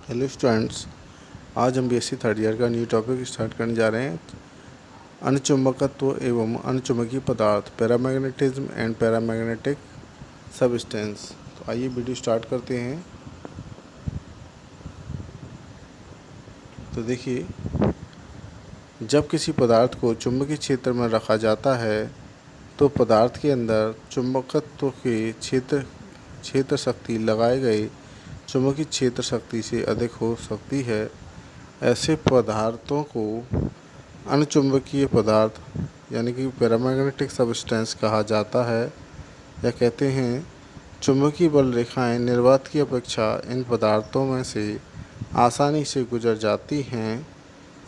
Hello students, आज हम BSc third year का न्यू टॉपिक स्टार्ट करने जा रहे हैं। अनुचुंबकत्व एवं अनुचुंबकीय पदार्थ, पैरामैग्नेटिज्म एंड पैरामैग्नेटिक सबस्टेंस। तो आइए वीडियो स्टार्ट करते हैं। तो देखिए, जब किसी पदार्थ को चुंबकीय क्षेत्र में रखा जाता है तो पदार्थ के अंदर चुंबकत्व के क्षेत्र शक्ति लगाए गए चुंबकीय क्षेत्र शक्ति से अधिक हो सकती है। ऐसे पदार्थों को अनुचुंबकीय पदार्थ यानी कि पैरामैग्नेटिक सबस्टेंस कहा जाता है, या कहते हैं चुंबकीय बल रेखाएं निर्वात की अपेक्षा इन पदार्थों में से आसानी से गुजर जाती हैं।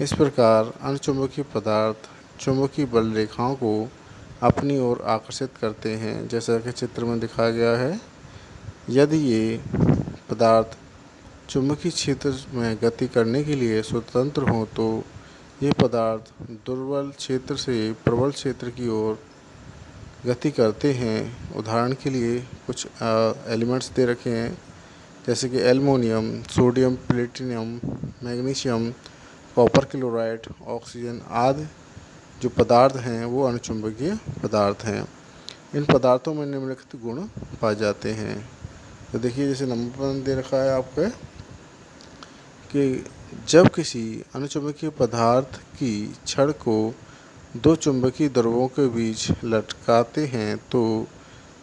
इस प्रकार अनुचुंबकीय पदार्थ चुंबकीय बल रेखाओं को अपनी ओर आकर्षित करते हैं, जैसा कि चित्र में दिखाया गया है। यदि ये पदार्थ चुंबकीय क्षेत्र में गति करने के लिए स्वतंत्र हों तो ये पदार्थ दुर्बल क्षेत्र से प्रबल क्षेत्र की ओर गति करते हैं। उदाहरण के लिए कुछ एलिमेंट्स दे रखे हैं, जैसे कि aluminium, sodium, platinum, magnesium, copper chloride, oxygen आदि जो पदार्थ हैं वो अनुचुंबकीय पदार्थ हैं। इन पदार्थों में निम्नलिखित गुण पाए जाते हैं। तो देखिए, जैसे नंबर 1 दे रखा है आपके कि जब किसी अनुचुंबकीय पदार्थ की छड़ को दो चुंबकीय ध्रुवों के बीच लटकाते हैं तो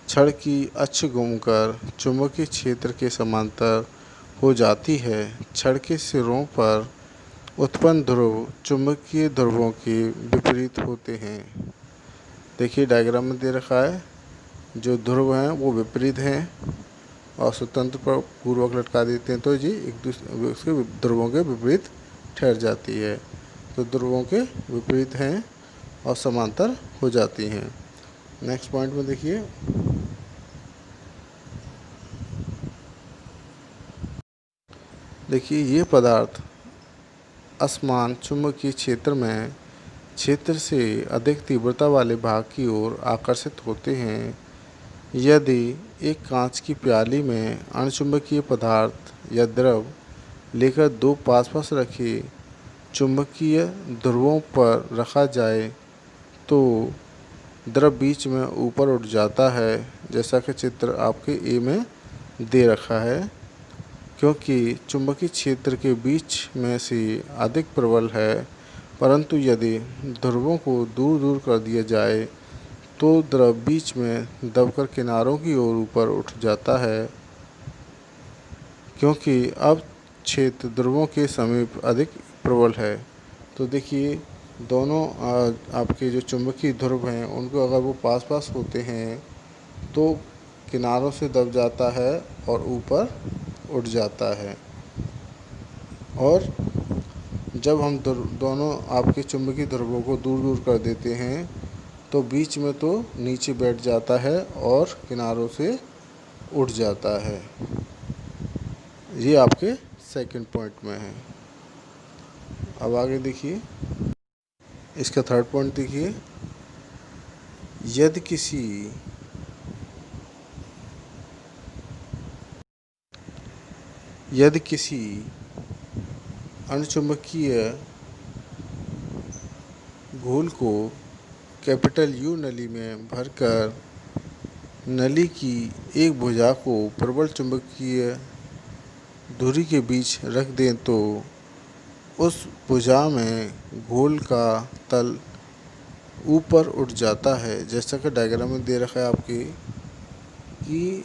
छड़ की अक्ष घूमकर चुंबकीय क्षेत्र के समांतर हो जाती है। छड़ के सिरों पर उत्पन्न ध्रुव चुंबकीय ध्रुवों के विपरीत होते हैं। देखिए, डायग्राम में दे रखा है, जो ध्रुव हैं वो विपरीत हैं और स्वतंत्र पूर्वक लटका देते हैं तो जी एक दूसरे उसके ध्रुवों के विपरीत ठहर जाती है। तो ध्रुवों के विपरीत हैं और समांतर हो जाती हैं। नेक्स्ट पॉइंट में देखिए, ये पदार्थ असमान चुंबकीय क्षेत्र से अधिक तीव्रता वाले भाग की ओर आकर्षित होते हैं। यदि एक कांच की प्याली में अणचुंबकीय पदार्थ या द्रव लेकर दो पास रखे चुंबकीय ध्रुवों पर रखा जाए तो द्रव बीच में ऊपर उठ जाता है, जैसा कि चित्र आपके ए में दे रखा है। क्योंकि चुंबकीय क्षेत्र के बीच में से अधिक प्रबल है, परंतु यदि ध्रुवों को दूर दूर कर दिया जाए तो द्रव बीच में दबकर किनारों की ओर ऊपर उठ जाता है, क्योंकि अब क्षेत्र ध्रुवों के समीप अधिक प्रबल है। तो देखिए, दोनों आपके जो चुंबकीय ध्रुव हैं उनको अगर वो पास होते हैं तो किनारों से दब जाता है और ऊपर उठ जाता है। और जब हम दोनों आपके चुंबकीय ध्रुवों को दूर दूर कर देते हैं तो बीच में तो नीचे बैठ जाता है और किनारों से उठ जाता है। ये आपके सेकंड पॉइंट में है। अब आगे देखिए, इसका थर्ड पॉइंट देखिए, यदि किसी अणुचुंबकीय घोल को कैपिटल यू नली में भरकर नली की एक भुजा को प्रबल चुंबकीय धुरी के बीच रख दें तो उस भुजा में घोल का तल ऊपर उठ जाता है। जैसा कि डायग्राम में दे रखा है आपके कि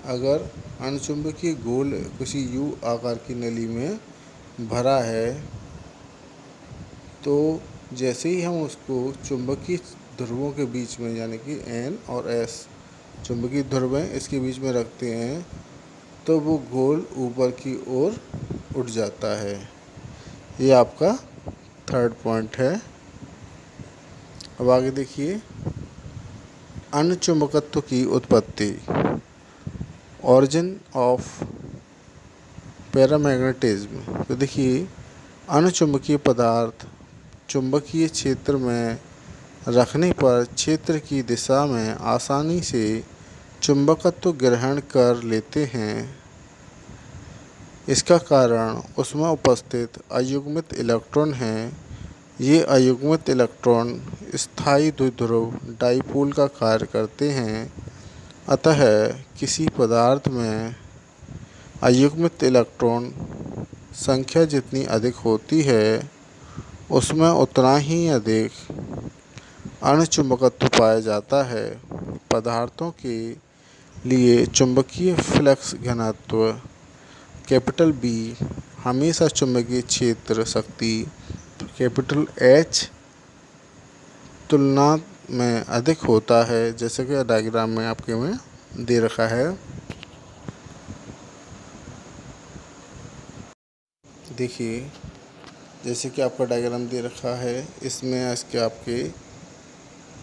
अगर अणुचुंबकीय घोल किसी यू आकार की नली में भरा है तो जैसे ही हम उसको चुंबकीय ध्रुवों के बीच में, यानी कि एन और एस चुंबकीय ध्रुव हैं, इसके बीच में रखते हैं तो वो घोल ऊपर की ओर उठ जाता है। ये आपका थर्ड पॉइंट है। अब आगे देखिए, अनुचुंबकत्व की उत्पत्ति, ऑरिजिन ऑफ पैरामैग्नेटिज्म। तो देखिए, अनुचुंबकीय पदार्थ चुंबकीय क्षेत्र में रखने पर क्षेत्र की दिशा में आसानी से चुंबकत्व ग्रहण कर लेते हैं। इसका कारण उसमें उपस्थित अयुग्मित इलेक्ट्रॉन हैं। ये अयुग्मित इलेक्ट्रॉन स्थायी द्विध्रुव डाइपोल का कार्य करते हैं। अतः किसी पदार्थ में अयुग्मित इलेक्ट्रॉन संख्या जितनी अधिक होती है उसमें उतना ही अधिक अणुचुंबकत्व पाया जाता है। पदार्थों के लिए चुंबकीय फ्लक्स घनत्व कैपिटल बी हमेशा चुंबकीय क्षेत्र शक्ति कैपिटल एच तुलना में अधिक होता है, जैसे कि डायग्राम में आपके में दे रखा है। देखिए, जैसे कि आपका डायग्राम दे रखा है, इसमें इसके आपके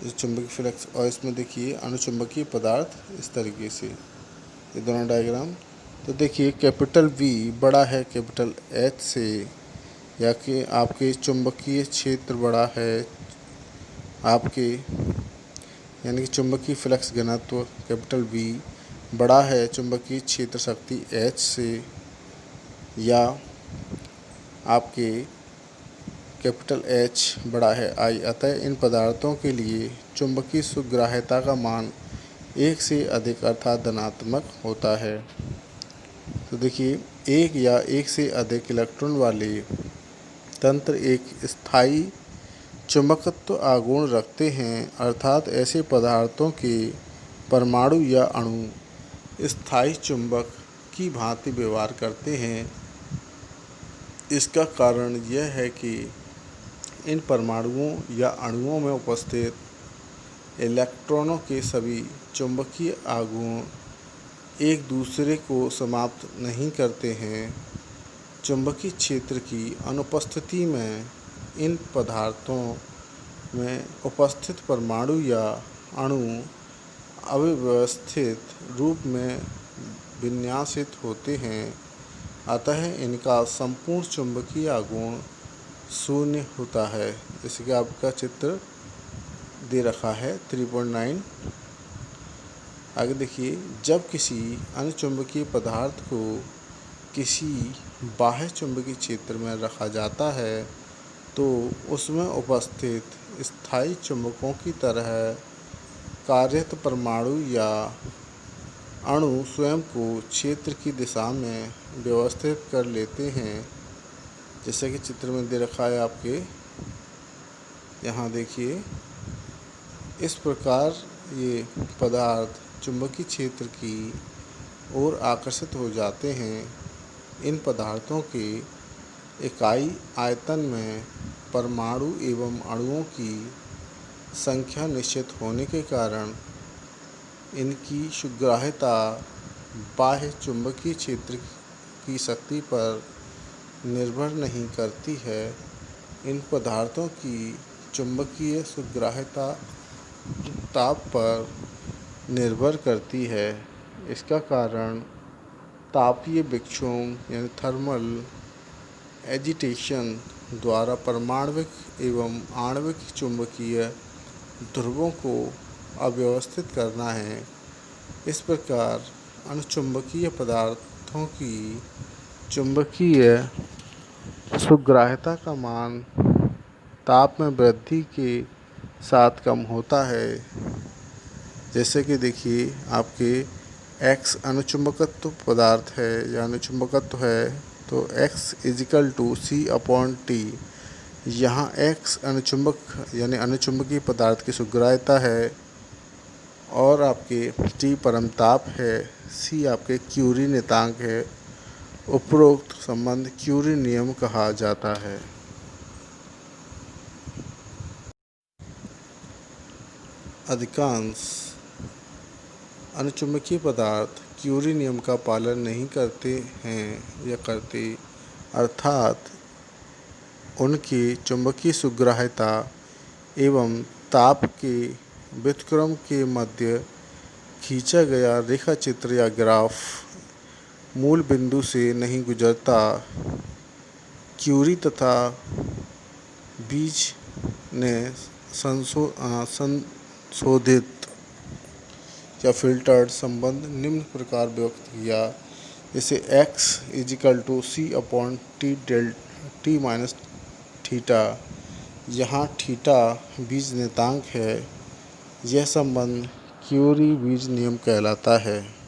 चुंबकीय फ्लक्स और इसमें देखिए अणुचुंबकीय पदार्थ इस तरीके से, ये दोनों डायग्राम। तो देखिए कैपिटल V बड़ा है कैपिटल H से, या कि आपके चुंबकीय क्षेत्र बड़ा है आपके, यानी कि चुंबकीय फ्लक्स घनत्व कैपिटल V बड़ा है चुंबकीय क्षेत्र शक्ति H से, या आपके कैपिटल H बड़ा है I। अतः इन पदार्थों के लिए चुंबकीय सुग्राह्यता का मान 1 से अधिक अर्थात धनात्मक होता है। तो देखिए, एक या एक से अधिक इलेक्ट्रॉन वाले तंत्र एक स्थायी चुंबकत्व आघूर्ण रखते हैं, अर्थात ऐसे पदार्थों के परमाणु या अणु स्थायी चुंबक की भांति व्यवहार करते हैं। इसका कारण यह है कि इन परमाणुओं या अणुओं में उपस्थित इलेक्ट्रॉनों के सभी चुंबकीय आघूर्ण एक दूसरे को समाप्त नहीं करते हैं। चुंबकीय क्षेत्र की अनुपस्थिति में इन पदार्थों में उपस्थित परमाणु या अणु अव्यवस्थित रूप में विन्यासित होते हैं, अतः इनका संपूर्ण चुंबकीय आघूर्ण शून्य होता है। जैसे कि आपका चित्र दे रखा है 3.9। आगे देखिए, जब किसी अणुचुंबकीय पदार्थ को किसी बाह्य चुंबकीय क्षेत्र में रखा जाता है तो उसमें उपस्थित स्थायी चुंबकों की तरह कार्यरत परमाणु या अणु स्वयं को क्षेत्र की दिशा में व्यवस्थित कर लेते हैं, जैसे कि चित्र में दे रखा है आपके यहाँ। देखिए, इस प्रकार ये पदार्थ चुंबकीय क्षेत्र की ओर आकर्षित हो जाते हैं। इन पदार्थों के इकाई आयतन में परमाणु एवं अणुओं की संख्या निश्चित होने के कारण इनकी सुग्राह्यता बाह्य चुंबकीय क्षेत्र की शक्ति पर निर्भर नहीं करती है। इन पदार्थों की चुंबकीय सुग्राह्यता ताप पर निर्भर करती है। इसका कारण तापीय विक्षोभ यानी थर्मल एजिटेशन द्वारा परमाणविक एवं आणविक चुंबकीय ध्रुवों को अव्यवस्थित करना है। इस प्रकार अणुचुंबकीय पदार्थों की चुंबकीय सुग्राह्यता का मान ताप में वृद्धि के साथ कम होता है। जैसे कि देखिए, आपके X अणुचुंबकत्व पदार्थ है या अणुचुंबकत्व है, तो X = C/T। यहाँ X अणुचुंबक यानी अणुचुंबकीय पदार्थ की सुग्राह्यता है और आपके T परमताप है, C आपके क्यूरी नियतांक है। उपरोक्त संबंध क्यूरी नियम कहा जाता है। अधिकांश अणुचुंबकीय पदार्थ क्यूरी नियम का पालन नहीं करते हैं या करते, अर्थात उनकी चुंबकीय सुग्राह्यता एवं ताप के व्युत्क्रम के मध्य खींचा गया रेखाचित्र या ग्राफ मूल बिंदु से नहीं गुजरता। क्यूरी तथा बीज ने संशोधित या फिल्टर्ड संबंध निम्न प्रकार व्यक्त किया, इसे x equal to C upon T del T minus theta, यहाँ थीटा बीज नियतांक है। यह संबंध क्यूरी बीज नियम कहलाता है।